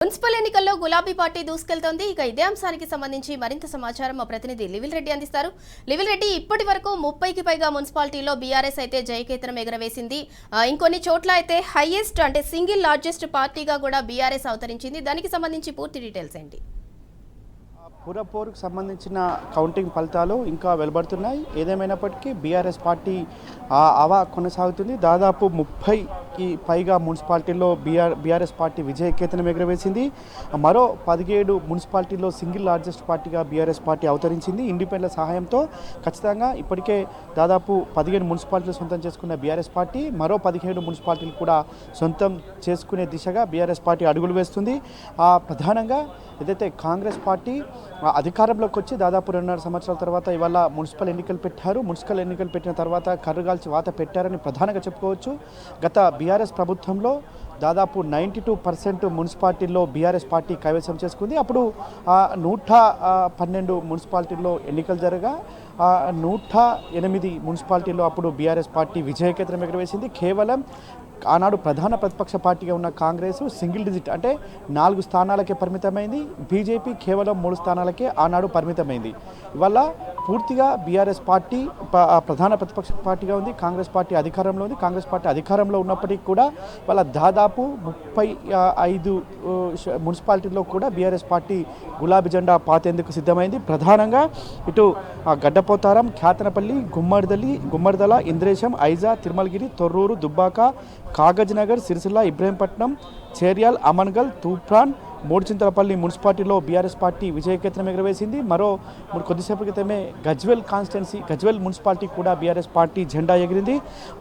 Municipal ఎన్నికల్లో గులాబీ party దూసుకెళ్తోంది. ఇక ఇదే అంశానికి సంబంధించి మరింత సమాచారం మా ప్రతినిధి లివిల్ రెడ్డి అందిస్తారు. లివిల్ రెడ్డి, ఇప్పటి వరకు 30కి పైగా మున్సిపాలిటీలో బీఆర్ఎస్ అయితే జయకేతనం ఎగరవేసింది. ఇంకొన్ని చోట్ల అయితే హైయెస్ట్ అంటే సింగిల్ లార్జెస్ట్ పార్టీగా కూడా బీఆర్ఎస్ అవతరించింది. దానికి సంబంధించి పూర్తి డీటెయిల్స్ ఏంటి? పురపోరుకు సంబంధించిన కౌంటింగ్ ఫలితాలు ఇంకా వెలువడుతున్నాయి. ఏదేమైనప్పటికీ బీఆర్ఎస్ పార్టీ అవా కొనసాగుతుంది. దాదాపు 30కి పైగా మున్సిపాలిటీల్లో బీఆర్ఎస్ పార్టీ విజయకేతనం ఎగురవేసింది. మరో 17 మున్సిపాలిటీల్లో సింగిల్ లార్జెస్ట్ పార్టీగా బీఆర్ఎస్ పార్టీ అవతరించింది. ఇండిపెండెంట్ సహాయంతో ఖచ్చితంగా ఇప్పటికే దాదాపు 15 మున్సిపాలిటీలు సొంతం చేసుకున్న బీఆర్ఎస్ పార్టీ మరో 17 మున్సిపాలిటీలు కూడా సొంతం చేసుకునే దిశగా బీఆర్ఎస్ పార్టీ అడుగులు వేస్తుంది. ప్రధానంగా ఏదైతే కాంగ్రెస్ పార్టీ అధికారంలోకి వచ్చి దాదాపు 2.5 సంవత్సరాల తర్వాత ఇవాళ మున్సిపల్ ఎన్నికలు పెట్టారు. మున్సిపల్ ఎన్నికలు పెట్టిన తర్వాత కర్రుగాల్చి వాత పెట్టారని ప్రధానంగా చెప్పుకోవచ్చు. గత బీఆర్ఎస్ ప్రభుత్వంలో దాదాపు 92% మున్సిపాలిటీల్లో బీఆర్ఎస్ పార్టీ కైవసం చేసుకుంది. అప్పుడు 112 మున్సిపాలిటీల్లో ఎన్నికలు జరగా 108 మున్సిపాలిటీల్లో అప్పుడు బీఆర్ఎస్ పార్టీ విజయకేతనం ఎగురవేసింది. కేవలం ఆనాడు ప్రధాన ప్రతిపక్ష పార్టీగా ఉన్న కాంగ్రెస్ సింగిల్ డిజిట్ అంటే 4 స్థానాలకే పరిమితమైంది. బీజేపీ కేవలం 3 స్థానాలకే ఆనాడు పరిమితమైంది. ఇవాళ పూర్తిగా బీఆర్ఎస్ పార్టీ ప్రధాన ప్రతిపక్ష పార్టీగా ఉంది. కాంగ్రెస్ పార్టీ అధికారంలో ఉంది. కాంగ్రెస్ పార్టీ అధికారంలో ఉన్నప్పటికీ కూడా ఇవాళ దాదాపు 35 మున్సిపాలిటీల్లో కూడా బీఆర్ఎస్ పార్టీ గులాబీ జెండా పాతేందుకు సిద్ధమైంది. ప్రధానంగా ఇటు గడ్డపోతారం, ఖ్యాతనపల్లి, గుమ్మడిదల, ఇంద్రేశం, ఐజా, తిరుమలగిరి, తొర్రూరు, దుబ్బాక, కాగజ్నగర్, సిరిసిల్ల, ఇబ్రహీంపట్నం, చేర్యాల్, అమన్గల్, తూప్రాన్, మూడుచింతలపల్లి మున్సిపాలిటీలో బీఆర్ఎస్ పార్టీ విజయకేతనం ఎగురవేసింది. కొద్దిసేపు క్రితమే గజ్వెల్ మున్సిపాలిటీ కూడా బీఆర్ఎస్ పార్టీ జెండా ఎగిరింది.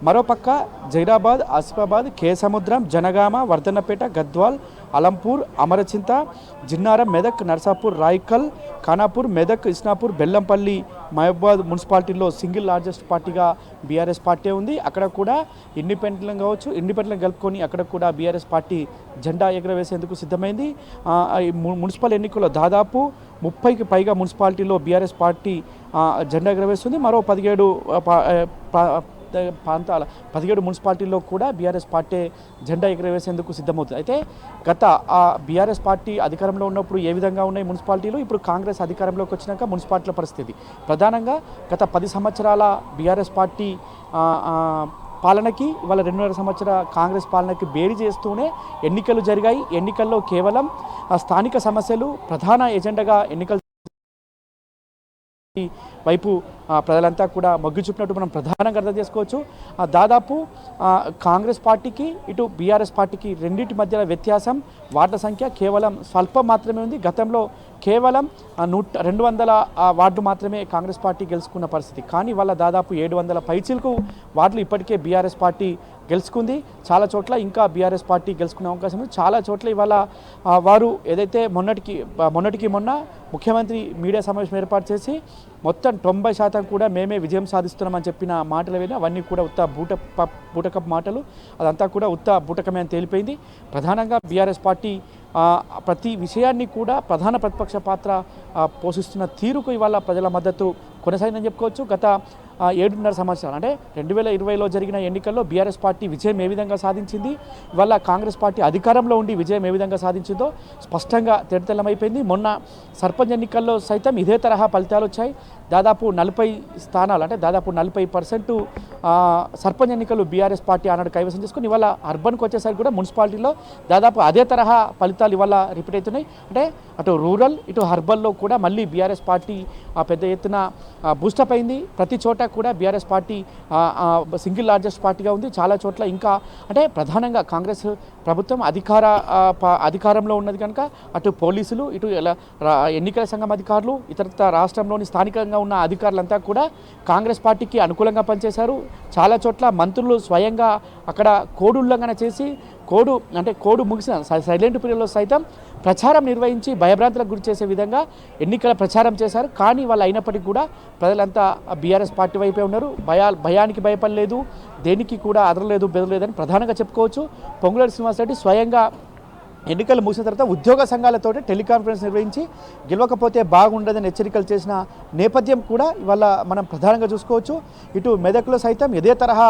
మరోపక్క జైరాబాద్, ఆసిఫాబాద్, కేసముద్రం, జనగామ, వర్ధన్నపేట, గద్వాల్, అలంపూర్, అమరచింత, జిన్నారం, మెదక్, నర్సాపూర్, రాయ్కల్, ఖానాపూర్, మెదక్, ఇస్నాపూర్, బెల్లంపల్లి, మహబూబాద్ మున్సిపాలిటీల్లో సింగిల్ లార్జెస్ట్ పార్టీగా బీఆర్ఎస్ పార్టీ ఉంది. అక్కడ కూడా ఇండిపెండెంట్ కలుపుకొని అక్కడ కూడా బీఆర్ఎస్ పార్టీ జెండా ఎగురవేసేందుకు సిద్ధమైంది. మున్సిపల్ ఎన్నికల్లో దాదాపు 30కి పైగా మున్సిపాలిటీలో బీఆర్ఎస్ పార్టీ జెండా ఎగురవేస్తుంది. మరో 17 మున్సిపాలిటీల్లో కూడా బీఆర్ఎస్ పార్టీ జెండా ఎగురవేసేందుకు సిద్ధమవుతుంది. అయితే గత బీఆర్ఎస్ పార్టీ అధికారంలో ఉన్నప్పుడు ఏ విధంగా ఉన్నాయి మున్సిపాలిటీలు, ఇప్పుడు కాంగ్రెస్ అధికారంలోకి వచ్చినాక మున్సిపాలిటీల పరిస్థితి ప్రధానంగా గత 10 సంవత్సరాల బీఆర్ఎస్ పార్టీ పాలనకి ఇవాళ 2.5 సంవత్సరాల కాంగ్రెస్ పాలనకి బేరీ చేస్తూనే ఎన్నికలు జరిగాయి. ఎన్నికల్లో కేవలం స్థానిక సమస్యలు ప్రధాన ఎజెండాగా ఎన్నికలు వైపు ప్రజలంతా కూడా మొగ్గు చూపినట్టు మనం ప్రధానంగా అర్థం చేసుకోవచ్చు. దాదాపు కాంగ్రెస్ పార్టీకి ఇటు బీఆర్ఎస్ పార్టీకి రెండింటి మధ్య వ్యత్యాసం వార్డుల సంఖ్య కేవలం స్వల్పం మాత్రమే ఉంది. గతంలో కేవలం 200 వార్డులు మాత్రమే కాంగ్రెస్ పార్టీ గెలుచుకున్న పరిస్థితి. కానీ వాళ్ళ దాదాపు 700 పైచిలకు వార్డులు ఇప్పటికే బీఆర్ఎస్ పార్టీ గెలుచుకుంది. చాలా చోట్ల ఇంకా బీఆర్ఎస్ పార్టీ గెలుచుకునే అవకాశం ఉంది. చాలా చోట్ల ఇవాళ వారు ఏదైతే మొన్నటికి మొన్న ముఖ్యమంత్రి మీడియా సమావేశం ఏర్పాటు చేసి మొత్తం 90% కూడా మేమే విజయం సాధిస్తున్నామని చెప్పిన మాటలు ఏవైనా అవన్నీ కూడా బూటకపు మాటలు, అదంతా కూడా బూటకమే అని తేలిపోయింది. ప్రధానంగా బీఆర్ఎస్ పార్టీ ప్రతి విషయాన్ని కూడా ప్రధాన ప్రతిపక్ష పాత్ర పోషిస్తున్న తీరుకు ఇవాళ ప్రజల మద్దతు కొనసాగిందని చెప్పుకోవచ్చు. గత 7.5 సంవత్సరాలు అంటే 2020లో జరిగిన ఎన్నికల్లో బీఆర్ఎస్ పార్టీ విజయం ఏ విధంగా సాధించింది, ఇవాళ కాంగ్రెస్ పార్టీ అధికారంలో ఉండి విజయం ఏ విధంగా సాధించిందో స్పష్టంగా తేటతెల్లమైపోయింది. మొన్న సర్పంచ్ ఎన్నికల్లో సైతం ఇదే తరహా ఫలితాలు వచ్చాయి. దాదాపు 40 స్థానాలు అంటే దాదాపు 40% సర్పంచ్ ఎన్నికలు బీఆర్ఎస్ పార్టీ ఆనాడు కైవసం చేసుకుని ఇవాళ అర్బన్కి వచ్చేసరికి కూడా మున్సిపాలిటీలో దాదాపు అదే తరహా ఫలితాలు ఇవాళ రిపీట్ అవుతున్నాయి. అంటే అటు రూరల్ ఇటు అర్బన్లో కూడా మళ్ళీ బీఆర్ఎస్ పార్టీ పెద్ద ఎత్తున బూస్టప్ అయింది. ప్రతి చోట కూడా బీఆర్ఎస్ పార్టీ సింగిల్ లార్జెస్ట్ పార్టీగా ఉంది. చాలా చోట్ల ఇంకా అంటే ప్రధానంగా కాంగ్రెస్ ప్రభుత్వం అధికారంలో ఉన్నది కనుక అటు పోలీసులు ఇటు ఎన్నికల సంఘం అధికారులు ఇతర రాష్ట్రంలోని స్థానికంగా ఉన్న అధికారులంతా కూడా కాంగ్రెస్ పార్టీకి అనుకూలంగా పనిచేశారు. చాలా చోట్ల మంత్రులు స్వయంగా అక్కడ కోడ్ ఉల్లంఘన చేసి కోడ్ ముగిసిన సైలెంట్ పీరియడ్లో సైతం ప్రచారం నిర్వహించి భయభ్రాంతులకు గురి చేసే విధంగా ఎన్నికల ప్రచారం చేశారు. కానీ వాళ్ళు అయినప్పటికీ కూడా ప్రజలంతా బీఆర్ఎస్ పార్టీ వైపే ఉన్నారు. భయానికి భయపడలేదు, దేనికి కూడా అదరలేదు బెదరలేదని ప్రధానంగా చెప్పుకోవచ్చు. పొంగులేటి శ్రీనివాసరెడ్డి స్వయంగా ఎన్నికలు ముగిసిన తర్వాత ఉద్యోగ సంఘాలతో టెలికాన్ఫరెన్స్ నిర్వహించి గెలవకపోతే బాగుండదని హెచ్చరికలు చేసిన నేపథ్యం కూడా ఇవాళ మనం ప్రధానంగా చూసుకోవచ్చు. ఇటు మెదక్లో సైతం ఇదే తరహా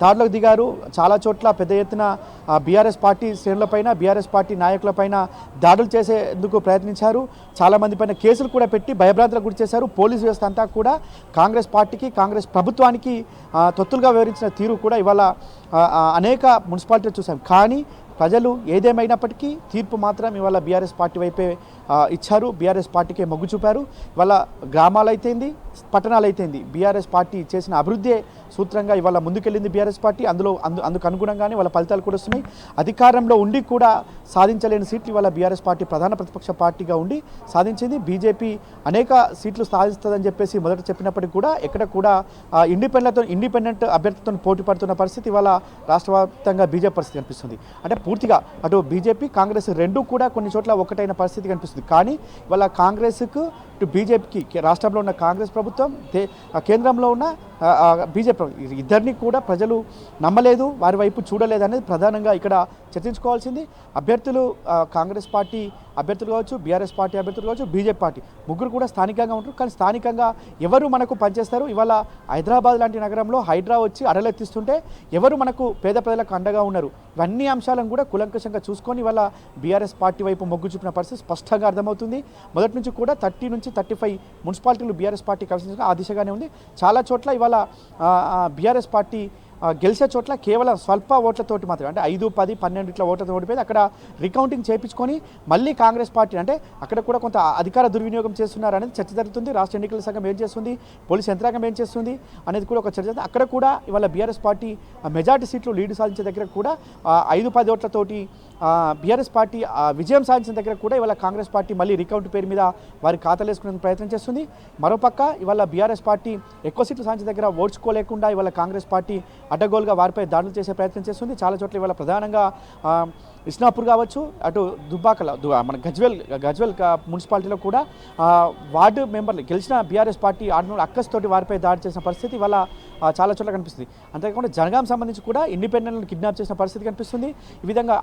దాడులకు దిగారు. చాలా చోట్ల పెద్ద ఎత్తున బీఆర్ఎస్ పార్టీ శ్రేణులపైన బీఆర్ఎస్ పార్టీ నాయకులపైన దాడులు చేసేందుకు ప్రయత్నించారు. చాలామంది పైన కేసులు కూడా పెట్టి భయభ్రాంతులకు గురి చేశారు. పోలీసు వ్యవస్థ అంతా కూడా కాంగ్రెస్ పార్టీకి కాంగ్రెస్ ప్రభుత్వానికి తొత్తులుగా వివరించిన తీరు కూడా ఇవాళ అనేక మున్సిపాలిటీలు చూసాం. కానీ ప్రజలు ఏదేమైనప్పటికీ తీర్పు మాత్రం ఇవాళ బీఆర్ఎస్ పార్టీ వైపే ఇచ్చారు. బీఆర్ఎస్ పార్టీకే మొగ్గు చూపారు. ఇవాళ గ్రామాలు అయితేంది, పట్టణాలు అయితేంది, బీఆర్ఎస్ పార్టీ చేసిన అభివృద్ధే సూత్రంగా ఇవాళ ముందుకెళ్ళింది బీఆర్ఎస్ పార్టీ. అందుకు అనుగుణంగానే వాళ్ళ ఫలితాలు కూడా వస్తున్నాయి. అధికారంలో ఉండి కూడా సాధించలేని సీట్లు ఇవాళ బీఆర్ఎస్ పార్టీ ప్రధాన ప్రతిపక్ష పార్టీగా ఉండి సాధించింది. బీజేపీ అనేక సీట్లు సాధిస్తుందని చెప్పేసి మొదట చెప్పినప్పటికీ కూడా ఎక్కడ కూడా ఇండిపెండెంట్ అభ్యర్థితో పోటీ పడుతున్న పరిస్థితి ఇవాళ రాష్ట్ర వ్యాప్తంగా బీజేపీ పరిస్థితి కనిపిస్తుంది. అంటే పూర్తిగా అటు బీజేపీ కాంగ్రెస్ రెండూ కూడా కొన్ని చోట్ల ఒకటైన పరిస్థితి కనిపిస్తుంది. కానీ ఇవాళ కాంగ్రెస్కు ఇటు బీజేపీకి రాష్ట్రంలో ఉన్న కాంగ్రెస్ ప్రభుత్వం కేంద్రంలో ఉన్న బీజేపీ ఇద్దరిని కూడా ప్రజలు నమ్మలేదు, వారి వైపు చూడలేదు అనేది ప్రధానంగా ఇక్కడ చర్చించుకోవాల్సింది. అభ్యర్థులు కాంగ్రెస్ పార్టీ అభ్యర్థులు కావచ్చు, బీఆర్ఎస్ పార్టీ అభ్యర్థులు కావచ్చు, బీజేపీ పార్టీ ముగ్గురు కూడా స్థానికంగా ఉంటారు. కానీ స్థానికంగా ఎవరు మనకు పనిచేస్తారు? ఇవాళ హైదరాబాద్ లాంటి నగరంలో హైడ్రా వచ్చి అడలెత్తిస్తుంటే ఎవరు మనకు పేద ప్రజలకు అండగా ఉన్నారు? ఇవన్నీ అంశాలను కూడా కులంకషంగా చూసుకొని ఇవాళ బీఆర్ఎస్ పార్టీ వైపు మొగ్గు చూపిన పరిస్థితి స్పష్టంగా అర్థమవుతుంది. మొదటి నుంచి కూడా 30 నుంచి 35 మున్సిపాలిటీలు బీఆర్ఎస్ పార్టీ కలిసి ఆ దిశగానే ఉంది. చాలా చోట్ల ఇవాళ బీఆర్ఎస్ పార్టీ గెలిచే చోట్ల కేవలం స్వల్ప ఓట్లతోటి మాత్రమే, అంటే 5, 10, 12 ఇట్లా ఓట్లతో ఓడిపోయింది. అక్కడ రికౌంటింగ్ చేయించుకొని మళ్ళీ కాంగ్రెస్ పార్టీ అంటే అక్కడ కూడా కొంత అధికార దుర్వినియోగం చేస్తున్నారు అనేది చర్చ జరుగుతుంది. రాష్ట్ర ఎన్నికల సంఘం ఏం చేస్తుంది, పోలీస్ యంత్రాంగం ఏం చేస్తుంది అనేది కూడా ఒక చర్చ. అక్కడ కూడా ఇవాళ బీఆర్ఎస్ పార్టీ మెజార్టీ సీట్లు లీడ్ సాధించే దగ్గర కూడా 5, 10 ఓట్లతోటి బీఆర్ఎస్ పార్టీ విజయం సాధించిన దగ్గర కూడా ఇవాళ కాంగ్రెస్ పార్టీ మళ్ళీ రికౌంట్ పేరు మీద వారి ఖాతాలు వేసుకునే ప్రయత్నం చేస్తుంది. మరోపక్క ఇవాళ బీఆర్ఎస్ పార్టీ ఎక్కువ సీట్లు సాధించిన దగ్గర ఓడ్చుకోలేకుండా ఇవాళ కాంగ్రెస్ పార్టీ అడ్డగోలుగా వారిపై దాడులు చేసే ప్రయత్నం చేస్తుంది. చాలా చోట్ల ఇవాళ ప్రధానంగా ఇస్నాపూర్ కావచ్చు, అటు దుబ్బాకల మన గజ్వెల్ మున్సిపాలిటీలో కూడా వార్డు మెంబర్లు గెలిచిన బీఆర్ఎస్ పార్టీ ఆర్డినల్ అక్కస్తోటి వారిపై దాడి చేసిన పరిస్థితి ఇవాళ చాలా చోట్ల కనిపిస్తుంది. అంతేకాకుండా జనగాం సంబంధించి కూడా ఇండిపెండెంట్లను కిడ్నాప్ చేసిన పరిస్థితి కనిపిస్తుంది. ఈ విధంగా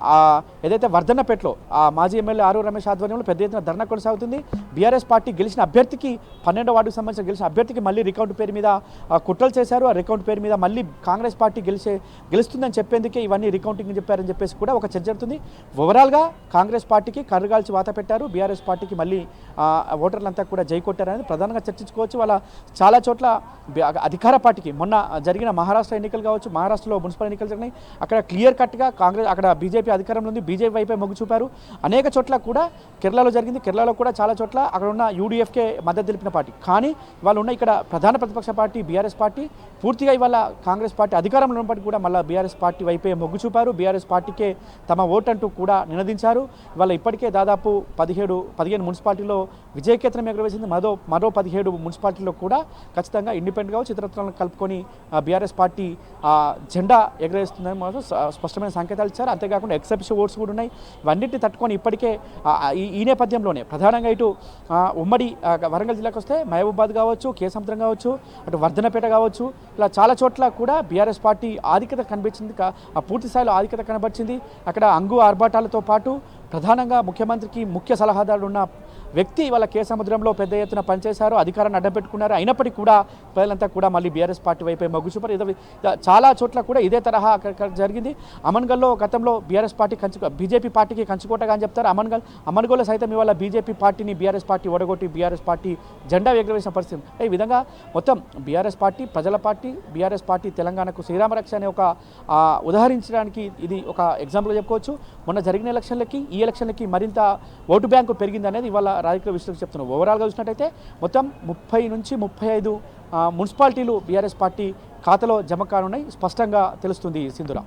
ఏదైతే వర్ధన్నపేటలో మాజీ ఎమ్మెల్యే ఆరు రమేష్ ఆధ్వర్యంలో పెద్ద ఎత్తున ధర్నా కొనసాగుతుంది. బీఆర్ఎస్ పార్టీ గెలిచిన అభ్యర్థికి 12వ వార్డుకు సంబంధించిన గెలిచిన అభ్యర్థికి మళ్ళీ రికౌంట్ పేరు మీద కుట్రలు చేశారు. ఆ రికౌంట్ పేరు మీద మళ్ళీ కాంగ్రెస్ పార్టీ గెలుస్తుందని చెప్పేందుకే ఇవన్నీ రికౌంటింగ్ చెప్పారని చెప్పేసి కూడా ఒక చర్చ జరుగుతుంది. ఓవరాల్గా కాంగ్రెస్ పార్టీకి కర్రగాల్చి వాత పెట్టారు, బీఆర్ఎస్ పార్టీకి మళ్ళీ ఓటర్లంతా కూడా జై కొట్టారనేది ప్రధానంగా చర్చించుకోవచ్చు. వాళ్ళ చాలా చోట్ల అధికార పార్టీకి మొన్న జరిగిన మహారాష్ట్ర ఎన్నికలు కావచ్చు, మహారాష్ట్రలో మున్సిపల్ ఎన్నికలు జరిగినాయి. అక్కడ క్లియర్ కట్గా కాంగ్రెస్ అక్కడ బీజేపీ అధికారంలో ఉంది, బీజేపీ వైపే మొగ్గు చూపారు. అనేక చోట్ల కూడా కేరళలో జరిగింది. కేరళలో కూడా చాలా చోట్ల అక్కడ ఉన్న యూడీఎఫ్కే మద్దతు తెలిపిన పార్టీ. కానీ వాళ్ళు ఉన్న ఇక్కడ ప్రధాన ప్రతిపక్ష పార్టీ బీఆర్ఎస్ పార్టీ పూర్తిగా ఇవాళ కాంగ్రెస్ పార్టీ అధికారంలో ఉన్నప్పటికీ కూడా మళ్ళీ బీఆర్ఎస్ పార్టీ వైపే మొగ్గు చూపారు. బీఆర్ఎస్ పార్టీకే తమ ఓటు అంటూ కూడా నినదించారు. ఇవాళ ఇప్పటికే దాదాపు 15 మున్సిపాలిటీలో విజయకేతనం ఎగురవేసింది. మరో 17 మున్సిపాలిటీలో కూడా ఖచ్చితంగా ఇండిపెండెంట్ కావచ్చు, ఇతరత్రాలను కలుపుకొని బీఆర్ఎస్ పార్టీ జెండా ఎగరేస్తుందని మాత్రం స్పష్టమైన సంకేతాలు ఇచ్చారు. అంతేకాకుండా ఎక్సెప్షన్ ఓట్స్ కూడా ఉన్నాయి. ఇవన్నింటినీ తట్టుకొని ఇప్పటికే ఈ నేపథ్యంలోనే ప్రధానంగా ఇటు ఉమ్మడి వరంగల్ జిల్లాకు వస్తే మహబూబాద్ కావచ్చు, కేసముద్రం కావచ్చు, అటు వర్ధనపేట కావచ్చు, ఇలా చాలా చోట్ల కూడా బీఆర్ఎస్ పార్టీ ఆధిక్యత కనిపించింది. పూర్తి స్థాయిలో ఆధిక్యత కనబరిచింది. అక్కడ అంగు ఆర్భాటాలతో పాటు ప్రధానంగా ముఖ్యమంత్రికి ముఖ్య సలహాదారుడు ఉన్న వ్యక్తి ఇవాళ కేసముద్రంలో పెద్ద ఎత్తున పనిచేశారు, అధికారాన్ని అడ్డపెట్టుకున్నారు. అయినప్పటికీ కూడా ప్రజలంతా కూడా మళ్ళీ బీఆర్ఎస్ పార్టీ వైపే మొగ్గు చూపారు. చాలా చోట్ల కూడా ఇదే తరహా జరిగింది. అమన్గల్లో గతంలో బీఆర్ఎస్ పార్టీ బీజేపీ పార్టీకి కంచుకోటగా అని చెప్తారు. అమన్గల్లో సైతం ఇవాళ బీజేపీ పార్టీని బీఆర్ఎస్ పార్టీ ఓడగొట్టి బీఆర్ఎస్ పార్టీ జెండా ఎగురవేసిన పరిస్థితి. ఈ విధంగా మొత్తం బీఆర్ఎస్ పార్టీ ప్రజల పార్టీ, బీఆర్ఎస్ పార్టీ తెలంగాణకు శ్రీరామరక్ష అనే ఒక ఉదాహరించడానికి ఇది ఒక ఎగ్జాంపుల్గా చెప్పుకోవచ్చు. మొన్న జరిగిన ఎలక్షన్లకి ఈ ఎలక్షన్లకి మరింత ఓటు బ్యాంకు పెరిగింది అనేది ఇవాళ రాజకీయ విశ్లేషకులు చెప్తున్నారు. ఓవరాల్గా చూసినట్టయితే మొత్తం 30 నుంచి 35 మున్సిపాలిటీలు బీఆర్ఎస్ పార్టీ ఖాతాలో జమ కానున్నాయి స్పష్టంగా తెలుస్తుంది. సింధురా,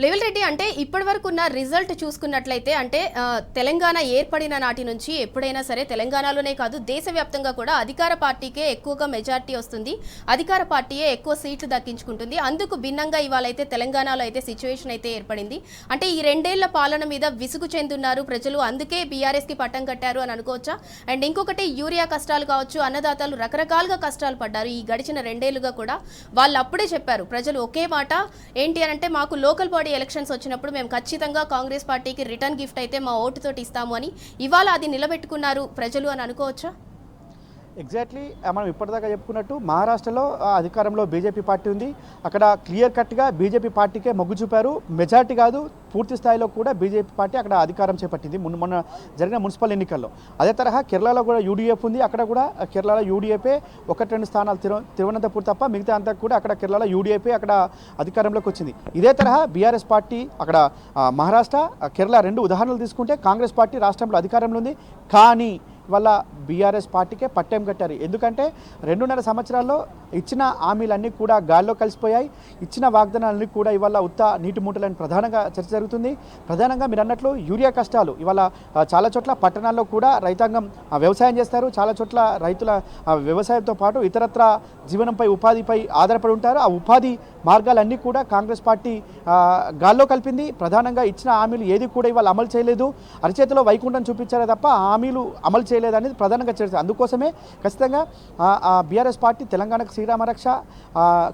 లెవెల్ రెడ్డి, అంటే ఇప్పటి వరకు ఉన్న రిజల్ట్ చూసుకున్నట్లయితే అంటే తెలంగాణ ఏర్పడిన నాటి నుంచి ఎప్పుడైనా సరే తెలంగాణలోనే కాదు దేశవ్యాప్తంగా కూడా అధికార పార్టీకే ఎక్కువగా మెజార్టీ వస్తుంది, అధికార పార్టీయే ఎక్కువ సీట్లు దక్కించుకుంటుంది. అందుకు భిన్నంగా ఇవాళ అయితే తెలంగాణలో అయితే సిచ్యువేషన్ అయితే ఏర్పడింది. అంటే ఈ 2 ఏళ్ల పాలన మీద విసుగు చెందున్నారు ప్రజలు, అందుకే బీఆర్ఎస్కి పట్టం కట్టారు అని అనుకోవచ్చా? అండ్ ఇంకొకటి యూరియా కష్టాలు కావచ్చు, అన్నదాతలు రకరకాలుగా కష్టాలు పడ్డారు ఈ గడిచిన 2 ఏళ్లుగా కూడా. వాళ్ళు అప్పుడే చెప్పారు ప్రజలు ఒకే మాట ఏంటి అని అంటే మాకు లోకల్ బాడీ మున్సిపాలిటీ ఎలక్షన్స్ వచ్చినప్పుడు మేము ఖచ్చితంగా కాంగ్రెస్ పార్టీకి రిటర్న్ గిఫ్ట్ అయితే మా ఓటుతోటి ఇస్తాము అని ఇవాళ అది నిలబెట్టుకున్నారు ప్రజలు అని అనుకోవచ్చా? ఎగ్జాక్ట్లీ మనం ఇప్పటిదాకా చెప్పుకున్నట్టు మహారాష్ట్రలో అధికారంలో బీజేపీ పార్టీ ఉంది. అక్కడ క్లియర్ కట్గా బీజేపీ పార్టీకే మొగ్గు చూపారు. మెజార్టీ కాదు, పూర్తి స్థాయిలో కూడా బీజేపీ పార్టీ అక్కడ అధికారం చేపట్టింది మొన్న జరిగిన మున్సిపల్ ఎన్నికల్లో. అదే తరహా కేరళలో కూడా యూడీఎఫ్ ఉంది. అక్కడ కూడా కేరళలో యూడీఎఫే 1-2 స్థానాలు తిరువనంతపూర్ తప్ప మిగతా అంతా కూడా అక్కడ కేరళలో యూడీఎఫే అక్కడ అధికారంలోకి వచ్చింది. ఇదే తరహా బీఆర్ఎస్ పార్టీ అక్కడ మహారాష్ట్ర, కేరళ 2 ఉదాహరణలు తీసుకుంటే కాంగ్రెస్ పార్టీ రాష్ట్రంలో అధికారంలో ఉంది. కానీ వాళ్ళ బీఆర్ఎస్ పార్టీకే పట్టం కట్టారు. ఎందుకంటే 2.5 సంవత్సరాల్లో ఇచ్చిన హామీలన్నీ కూడా గాల్లో కలిసిపోయాయి. ఇచ్చిన వాగ్దానాలన్నీ కూడా ఇవాళ ఉత్త నీటి మూటలని ప్రధానంగా చర్చ జరుగుతుంది. ప్రధానంగా మీరు అన్నట్లు యూరియా కష్టాలు ఇవాళ చాలా చోట్ల పట్టణాల్లో కూడా రైతాంగం వ్యవసాయం చేస్తారు. చాలా చోట్ల రైతుల వ్యవసాయంతో పాటు ఇతరత్ర జీవనంపై ఉపాధిపై ఆధారపడి ఉంటారు. ఆ ఉపాధి మార్గాలన్నీ కూడా కాంగ్రెస్ పార్టీ గాల్లో కలిపింది. ప్రధానంగా ఇచ్చిన హామీలు ఏది కూడా ఇవాళ అమలు చేయలేదు. అరచేతిలో వైకుంఠం చూపించారే తప్ప హామీలు అమలు చేయలేదనేది ప్రధానంగా చర్చ. అందుకోసమే ఖచ్చితంగా బీఆర్ఎస్ పార్టీ తెలంగాణకు శ్రీరామరక్ష,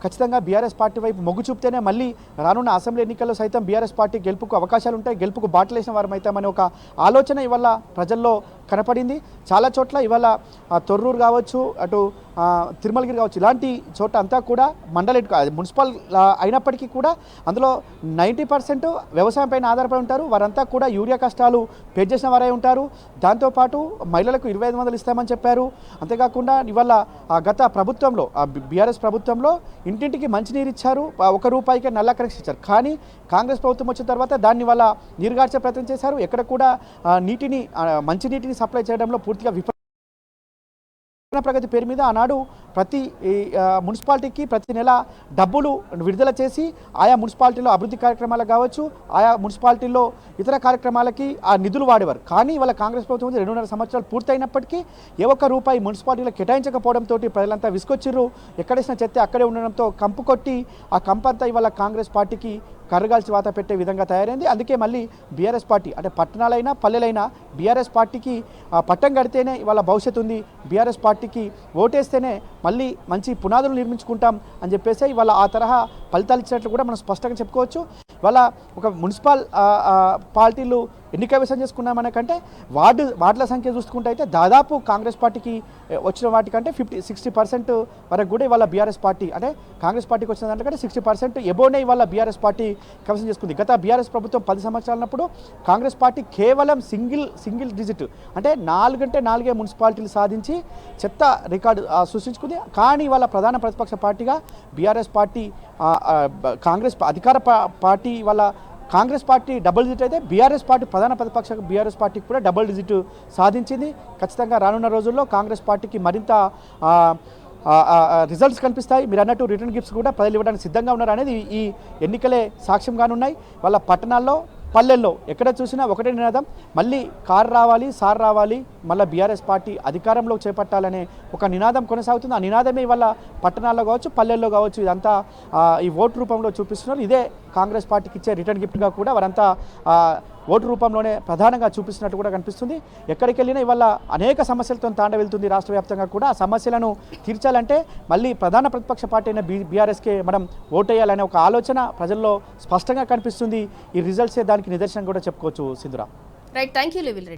ఖచ్చితంగా బీఆర్ఎస్ పార్టీ వైపు మొగ్గు చూపితేనే మళ్ళీ రానున్న అసెంబ్లీ ఎన్నికల్లో సైతం బీఆర్ఎస్ పార్టీ గెలుపుకు అవకాశాలు ఉంటాయి, గెలుపుకు బాటలేసిన వారం అవుతామనే ఒక ఆలోచన ఇవాళ ప్రజల్లో కనపడింది. చాలా చోట్ల ఇవాళ తొర్రూరు కావచ్చు, అటు తిరుమలగిరి కావచ్చు, ఇలాంటి చోట అంతా కూడా మున్సిపల్ అయినప్పటికీ కూడా అందులో 90% వ్యవసాయం పైన ఆధారపడి ఉంటారు. వారంతా కూడా యూరియా కష్టాలు ఫేస్ చేసిన వారే ఉంటారు. దాంతోపాటు మహిళలకు 2500 ఇస్తామని చెప్పారు. అంతేకాకుండా ఇవాళ గత ప్రభుత్వంలో బీఆర్ఎస్ ప్రభుత్వంలో ఇంటింటికి మంచినీరు ఇచ్చారు, 1 రూపాయికే నల్ల కనెక్షన్ ఇచ్చారు. కానీ కాంగ్రెస్ ప్రభుత్వం వచ్చిన తర్వాత దాన్ని వల్ల నీరుగార్చే ప్రయత్నం చేశారు. ఎక్కడ కూడా మంచినీటిని సప్లై చేయడంలో పూర్తిగా ప్రగతి పేరు మీద ఆనాడు ప్రతి మున్సిపాలిటీకి ప్రతి నెల డబ్బులు విడుదల చేసి ఆయా మున్సిపాలిటీలో అభివృద్ధి కార్యక్రమాలకు కావచ్చు, ఆయా మున్సిపాలిటీల్లో ఇతర కార్యక్రమాలకి ఆ నిధులు వాడేవారు. కానీ వాళ్ళ కాంగ్రెస్ ప్రభుత్వం 2.5 సంవత్సరాలు పూర్తయినప్పటికీ ఏ ఒక్క రూపాయి మున్సిపాలిటీలో కేటాయించకపోవడంతో ప్రజలంతా విసుకొచ్చిర్రు. ఎక్కడేసిన చెత్త అక్కడే ఉండడంతో కంపు కొట్టి ఆ కంపంతా ఇవాళ కాంగ్రెస్ పార్టీకి కర్రగాల్చి వాత పెట్టే విధంగా తయారైంది. అందుకే మళ్ళీ బీఆర్ఎస్ పార్టీ అంటే పట్టణాలైనా పల్లెలైనా బీఆర్ఎస్ పార్టీకి పట్టం కడితేనే ఇవాళ భవిష్యత్తు ఉంది, బీఆర్ఎస్ పార్టీకి ఓటేస్తేనే మళ్ళీ మంచి పునాదులు నిర్మించుకుంటాం అని చెప్పేసి ఇవాళ ఆ తరహా ఫలితాలు ఇచ్చినట్లు కూడా మనం స్పష్టంగా చెప్పుకోవచ్చు. ఇవాళ ఒక మున్సిపల్ పార్టీలు ఎన్నిక విషయం చేసుకున్నామనకంటే వార్డుల సంఖ్య చూసుకుంటే అయితే దాదాపు కాంగ్రెస్ పార్టీకి వచ్చిన వాటికంటే 60% వరకు కూడా ఇవాళ బీఆర్ఎస్ పార్టీ అంటే కాంగ్రెస్ పార్టీకి వచ్చిన దాంట్లో 60% ఎబోనే ఇవాళ బీఆర్ఎస్ పార్టీ కమిషన్ చేసుకుంది. గత బీఆర్ఎస్ ప్రభుత్వం 10 సంవత్సరాలన్నప్పుడు కాంగ్రెస్ పార్టీ కేవలం సింగిల్ డిజిట్ అంటే 4 మున్సిపాలిటీలు సాధించి చెత్త రికార్డు సృష్టించుకుంది. కానీ ఇవాళ ప్రధాన ప్రతిపక్ష పార్టీగా బీఆర్ఎస్ పార్టీ కాంగ్రెస్ అధికార పార్టీ ఇవాళ కాంగ్రెస్ పార్టీ డబుల్ డిజిట్ అయితే బీఆర్ఎస్ పార్టీ ప్రధాన ప్రతిపక్ష బీఆర్ఎస్ పార్టీకి కూడా డబుల్ డిజిట్ సాధించింది. ఖచ్చితంగా రానున్న రోజుల్లో కాంగ్రెస్ పార్టీకి మరింత రిజల్ట్స్ కనిపిస్తాయి. మీరు అన్నట్టు రిటర్న్ గిఫ్ట్స్ కూడా ప్రజలు ఇవ్వడానికి సిద్ధంగా ఉన్నారు అనేది ఈ ఎన్నికలే సాక్ష్యంగానున్నాయి. వాళ్ళ పట్టణాల్లో పల్లెల్లో ఎక్కడ చూసినా ఒకటే నినాదం, మళ్ళీ కారు రావాలి, సార్ రావాలి, మళ్ళీ బీఆర్ఎస్ పార్టీ అధికారంలో చేపట్టాలనే ఒక నినాదం కొనసాగుతుంది. ఆ నినాదమే ఇవాళ పట్టణాల్లో కావచ్చు, పల్లెల్లో కావచ్చు, ఇదంతా ఈ ఓటు రూపంలో చూపిస్తున్నారు. ఇదే కాంగ్రెస్ పార్టీకి ఇచ్చే రిటర్న్ గిఫ్ట్గా కూడా వారంతా ఓటు రూపంలోనే ప్రధానంగా చూపిస్తున్నట్టు కూడా కనిపిస్తుంది. ఎక్కడికి వెళ్ళినా ఇవాళ అనేక సమస్యలతో తాండవెళ్తుంది రాష్ట్ర వ్యాప్తంగా కూడా. ఆ సమస్యలను తీర్చాలంటే మళ్ళీ ప్రధాన ప్రతిపక్ష పార్టీ అయిన బీఆర్ఎస్కే మనం ఓటేయాలనే ఒక ఆలోచన ప్రజల్లో స్పష్టంగా కనిపిస్తుంది. ఈ రిజల్ట్సే దానికి నిదర్శనం కూడా చెప్పుకోవచ్చు. సింధురా. రైట్, థ్యాంక్ యూ లివిల్ రెడ్డి.